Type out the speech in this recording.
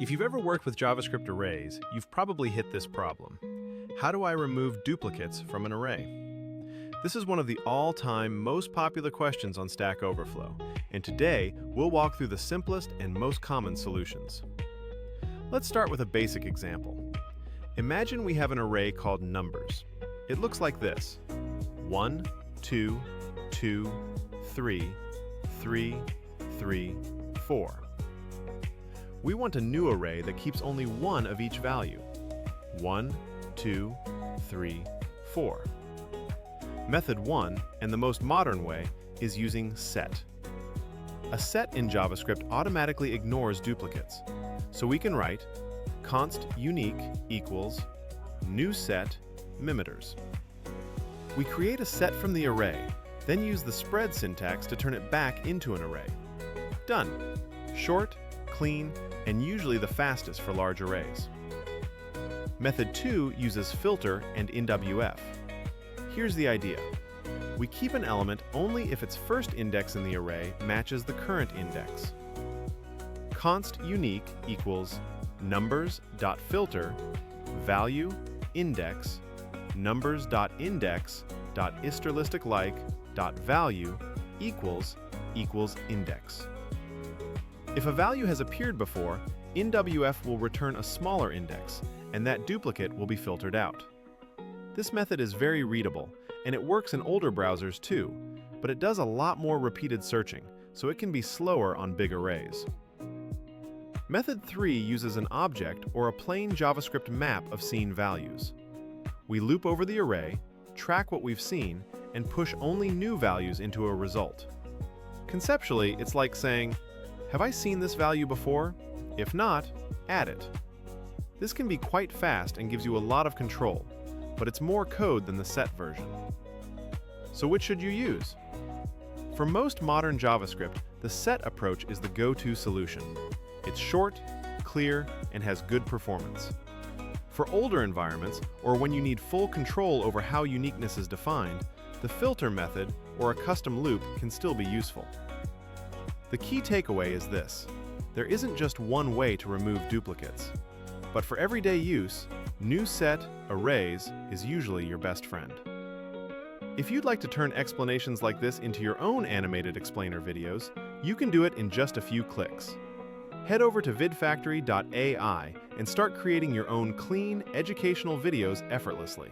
If you've ever worked with JavaScript arrays, you've probably hit this problem. How do I remove duplicates from an array? This is one of the all-time most popular questions on Stack Overflow, and today we'll walk through the simplest and most common solutions. Let's start with a basic example. Imagine we have an array called numbers. It looks like this: 1, 2, 2, 3, 3, 3, 4. We want a new array that keeps only one of each value. 1, 2, 3, 4. Method 1, and the most modern way, is using set. A set in JavaScript automatically ignores duplicates, so we can write const unique equals new set mimeters. We create a set from the array, then use the spread syntax to turn it back into an array. Done. Short, clean, and usually the fastest for large arrays. Method 2 uses filter and InWF. Here's the idea. We keep an element only if its first index in the array matches the current index. Const unique equals numbers.filter value index numbers.index.isTerListicLike.value equals index. If a value has appeared before, InWF will return a smaller index, and that duplicate will be filtered out. This method is very readable, and it works in older browsers too, but it does a lot more repeated searching, so it can be slower on big arrays. Method 3 uses an object or a plain JavaScript map of seen values. We loop over the array, track what we've seen, and push only new values into a result. Conceptually, it's like saying, have I seen this value before? If not, add it. This can be quite fast and gives you a lot of control, but it's more code than the set version. So which should you use? For most modern JavaScript, the set approach is the go-to solution. It's short, clear, and has good performance. For older environments, or when you need full control over how uniqueness is defined, the filter method or a custom loop can still be useful. The key takeaway is this: there isn't just one way to remove duplicates. But for everyday use, new set arrays is usually your best friend. If you'd like to turn explanations like this into your own animated explainer videos, you can do it in just a few clicks. Head over to vidfactory.ai and start creating your own clean, educational videos effortlessly.